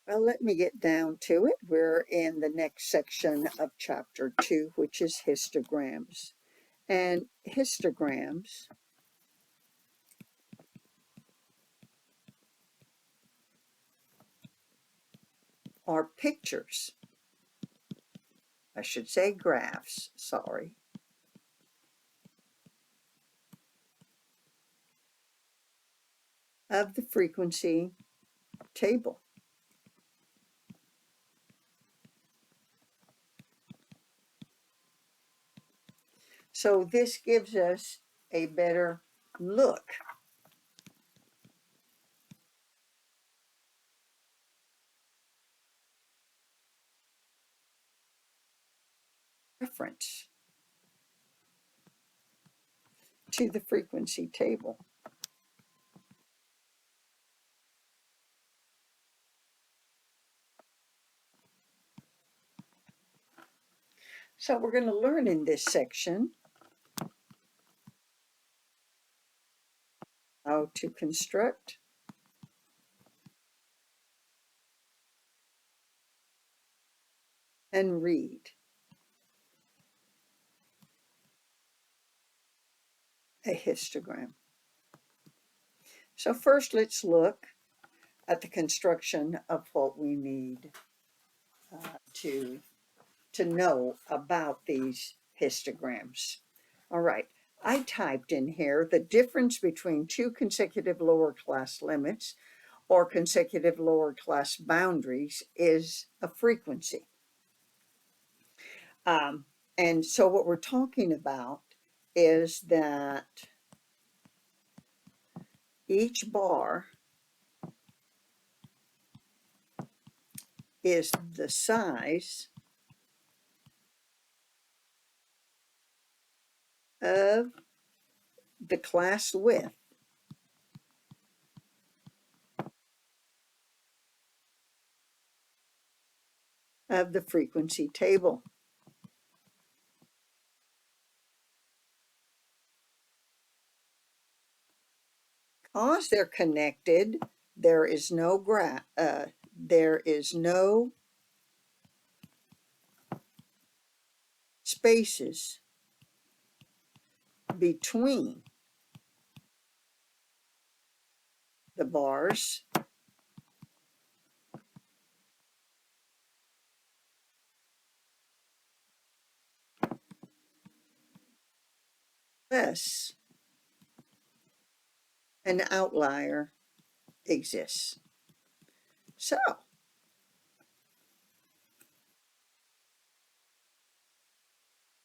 Well, let me get down to it. We're in the next section of chapter 2, which is histograms. And histograms are pictures. I should say graphs, sorry. Of the frequency table. So this gives us a better look. Reference to the frequency table. So we're going to learn in this section how to construct and read a histogram. So first let's look at the construction of what we need to know about these histograms. All right, I typed in here the difference between two consecutive lower class limits or consecutive lower class boundaries is a frequency. And so what we're talking about is that each bar is the size of the class width of the frequency table. Because they're connected, there is no spaces between the bars unless an outlier exists. So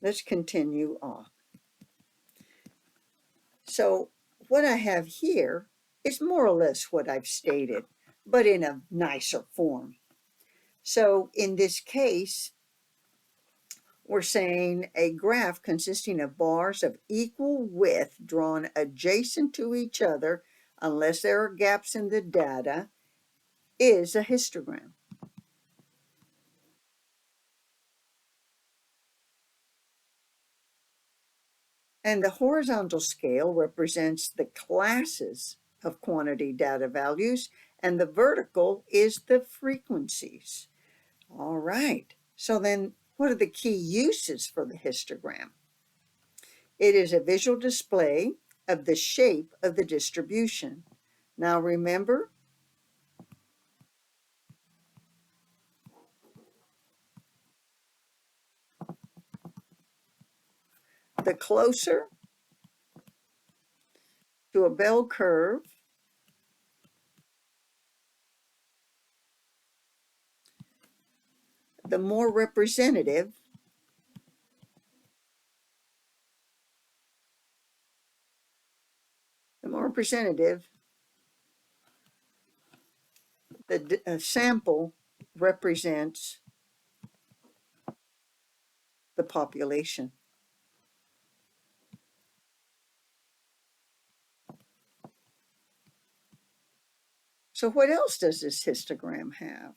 let's continue on. So what I have here is more or less what I've stated, but in a nicer form. So in this case, we're saying a graph consisting of bars of equal width drawn adjacent to each other, unless there are gaps in the data, is a histogram. And the horizontal scale represents the classes of quantity data values, and the vertical is the frequencies. All right, so then what are the key uses for the histogram? It is a visual display of the shape of the distribution. Now remember, the closer to a bell curve the more representative the sample represents the population. So what else does this histogram have?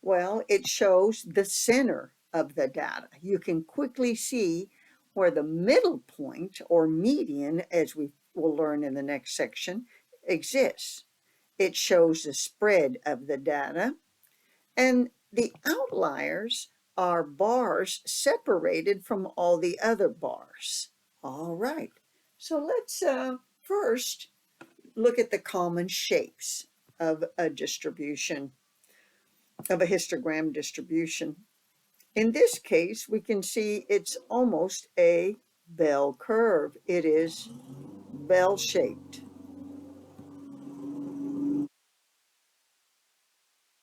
Well, it shows the center of the data. You can quickly see where the middle point or median, as we will learn in the next section, exists. It shows the spread of the data. And the outliers are bars separated from all the other bars. All right. So let's first look at the common shapes of a distribution, of a histogram distribution. In this case, we can see it's almost a bell curve. It is bell-shaped.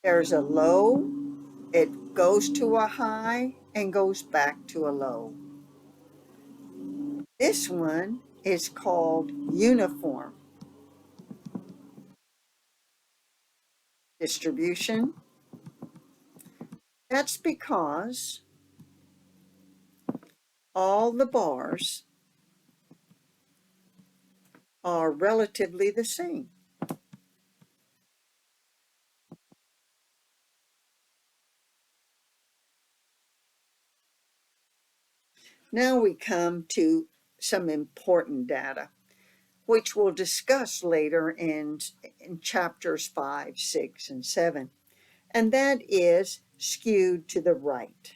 There's a low, it goes to a high, and goes back to a low. This one is called uniform distribution. That's because all the bars are relatively the same. Now we come to some important data, which we'll discuss later in chapters 5, 6, and 7. And that is skewed to the right.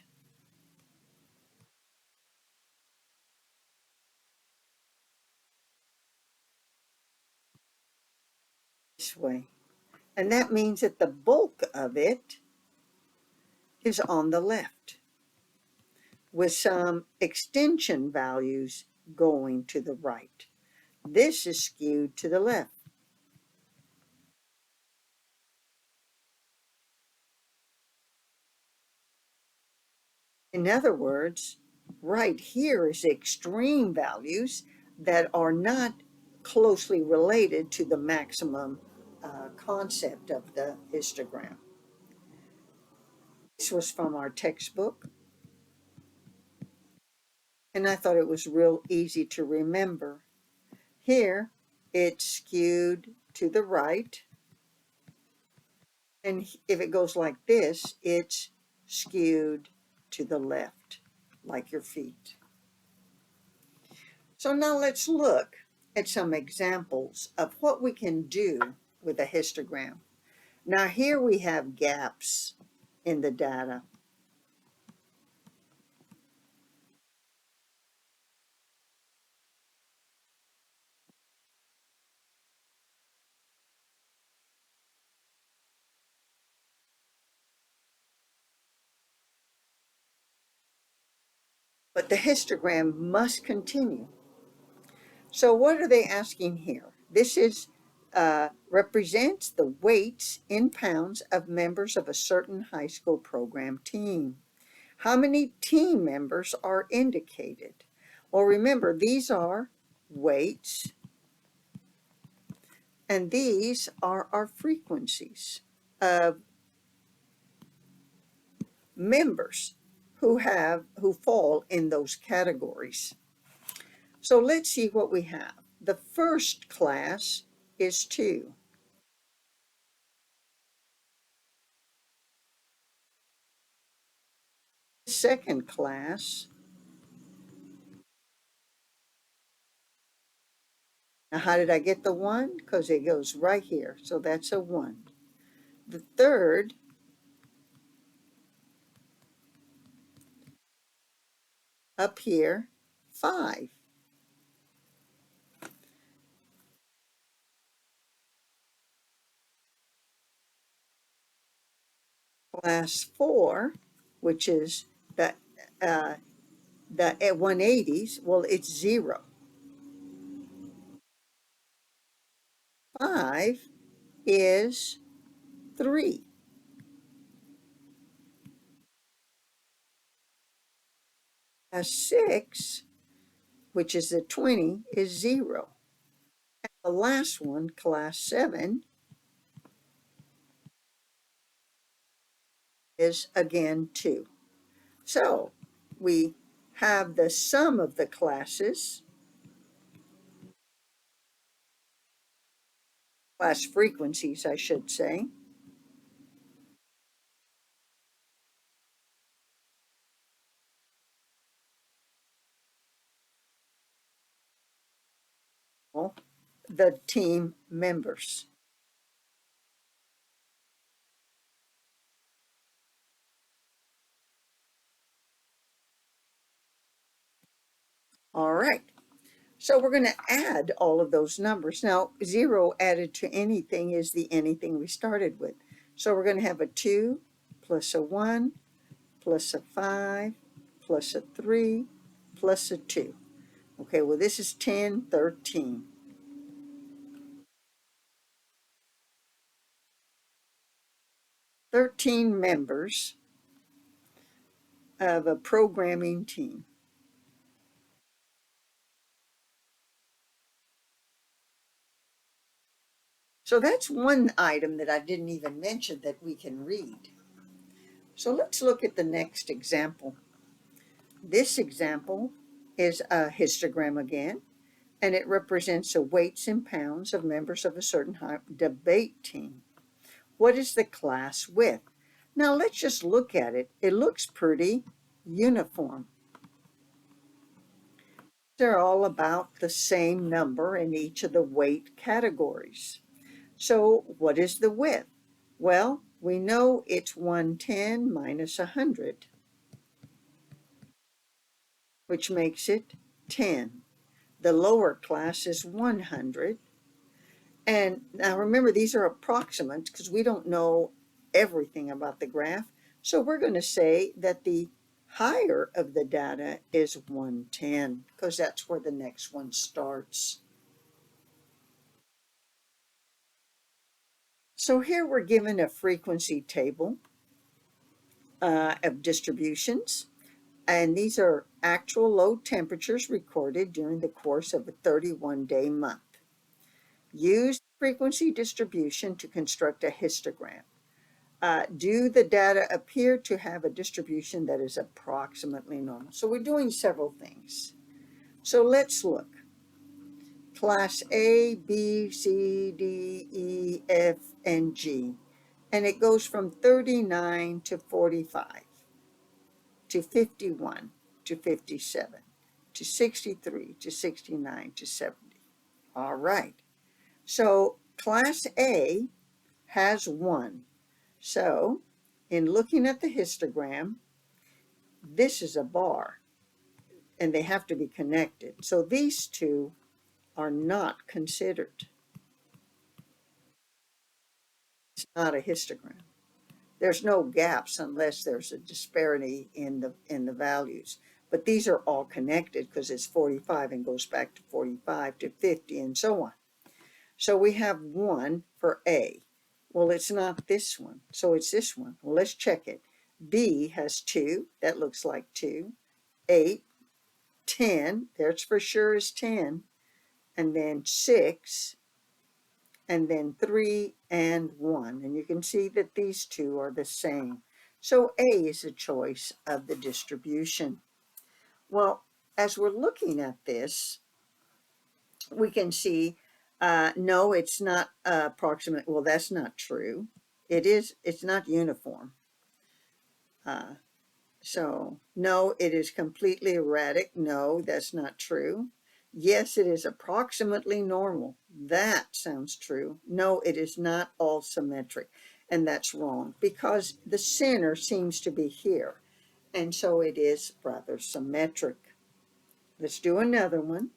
This way. And that means that the bulk of it is on the left, with some extension values going to the right. This is skewed to the left. In other words, right here is extreme values that are not closely related to the maximum concept of the histogram. This was from our textbook, and I thought it was real easy to remember. Here, it's skewed to the right, and if it goes like this, it's skewed to the left, like your feet. So now let's look at some examples of what we can do with a histogram. Now here we have gaps in the data. But the histogram must continue. So what are they asking here? This is represents the weights in pounds of members of a certain high school program team. How many team members are indicated? Well, remember, these are weights, and these are our frequencies of members who fall in those categories. So let's see what we have. The first class is 2. The second class, now how did I get the 1? Because it goes right here, so that's a 1. The third, up here, 5. Class 4, which is uh, the 180s, well, it's 0. 5 is 3. Class 6, which is the 20, is 0. The last one, class 7, is again 2. So we have the sum of the classes, class frequencies, I should say, the team members. All right. So we're going to add all of those numbers. Now, 0 added to anything is the anything we started with. So we're going to have a 2 plus a 1 plus a 5 plus a 3 plus a 2. Okay, well, this is 10, 13. 13 members of a programming team. So that's one item that I didn't even mention that we can read. So let's look at the next example. This example is a histogram again, and it represents the weights in pounds of members of a certain debate team. What is the class width? Now let's just look at it. It looks pretty uniform. They're all about the same number in each of the weight categories. So what is the width? Well, we know it's 110 minus 100, which makes it 10. The lower class is 100. And now remember, these are approximates because we don't know everything about the graph. So we're going to say that the higher of the data is 110 because that's where the next one starts. So here we're given a frequency table of distributions. And these are actual low temperatures recorded during the course of a 31-day month. Use frequency distribution to construct a histogram. Do the data appear to have a distribution that is approximately normal? So we're doing several things. So let's look. Class A, B, C, D, E, F, and G. And it goes from 39 to 45 to 51 to 57 to 63 to 69 to 70. All right. So class A has 1. So in looking at the histogram, this is a bar and they have to be connected. So these two are not considered. It's not a histogram. There's no gaps unless there's a disparity in the values. But these are all connected because it's 45 and goes back to 45 to 50 and so on. So we have 1 for A. Well, it's not this one, so it's this one. Well, let's check it. B has 2. That looks like 2. 8, 10. There's for sure is 10. And then 6, and then 3 and 1. And you can see that these two are the same. So A is a choice of the distribution. Well, as we're looking at this, we can see, no, it's not approximate. Well, that's not true. It's not uniform. So, no, it is completely erratic. No, that's not true. Yes, it is approximately normal. That sounds true. No, it is not all symmetric. And that's wrong because the center seems to be here. And so it is rather symmetric. Let's do another one.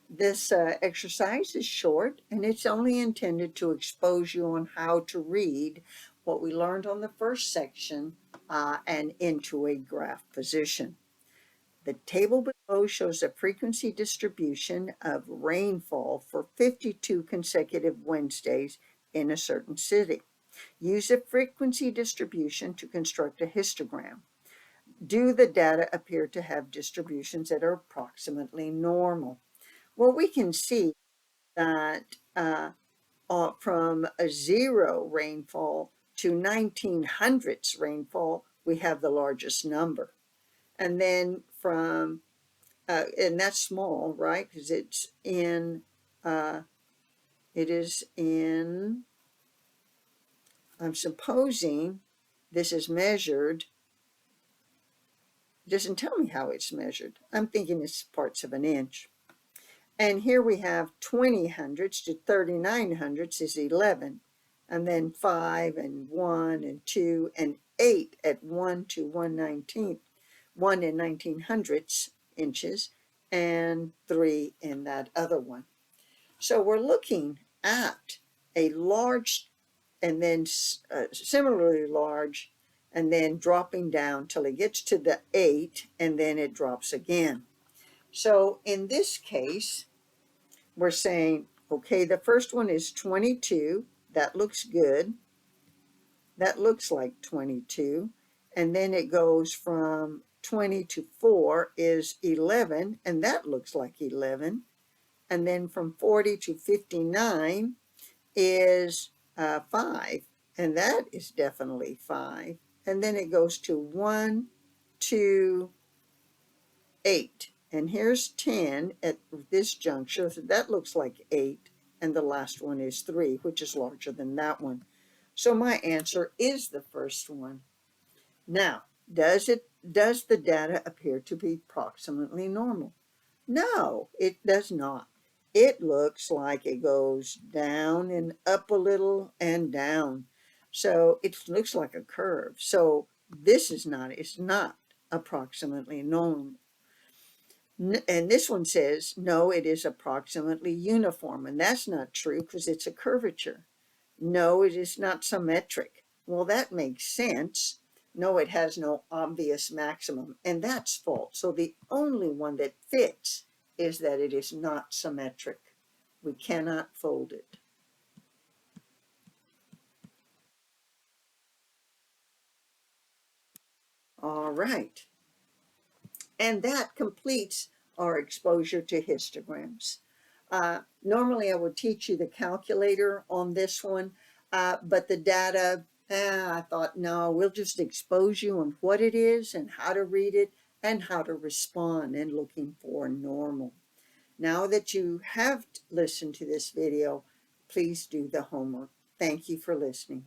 This exercise is short and it's only intended to expose you on how to read what we learned on the first section and into a graph position. The table below shows a frequency distribution of rainfall for 52 consecutive Wednesdays in a certain city. Use a frequency distribution to construct a histogram. Do the data appear to have distributions that are approximately normal? Well, we can see that from a 0 rainfall to 1900s rainfall, we have the largest number. And then from, and that's small, right? Because it is in, I'm supposing this is measured. It doesn't tell me how it's measured. I'm thinking it's parts of an inch. And here we have 20 hundredths to 39 hundredths is 11. And then 5 and 1 and 2 and 8 at 1 to 1/19th, 1 and 19 hundredths inches. and 3 in that other one. So we're looking at a large and then similarly large, and then dropping down till it gets to the 8, and then it drops again. So in this case, we're saying, okay, the first one is 22. That looks good. That looks like 22. And then it goes from 20 to 4 is 11, and that looks like 11. And then from 40 to 59 is 5, and that is definitely 5. And then it goes to 1, 2, 8. And here's 10 at this juncture. So that looks like 8. And the last one is 3, which is larger than that one. So my answer is the first one. Now, does the data appear to be approximately normal? No, it does not. It looks like it goes down and up a little and down. So it looks like a curve. So this is not, it's not approximately normal. And this one says, no, it is approximately uniform. And that's not true because it's a curvature. No, it is not symmetric. Well, that makes sense. No, it has no obvious maximum. And that's false. So the only one that fits is that it is not symmetric. We cannot fold it. All right. And that completes our exposure to histograms. Normally, I would teach you the calculator on this one, but the data, I thought, no, we'll just expose you on what it is and how to read it and how to respond in looking for normal. Now that you have listened to this video, please do the homework. Thank you for listening.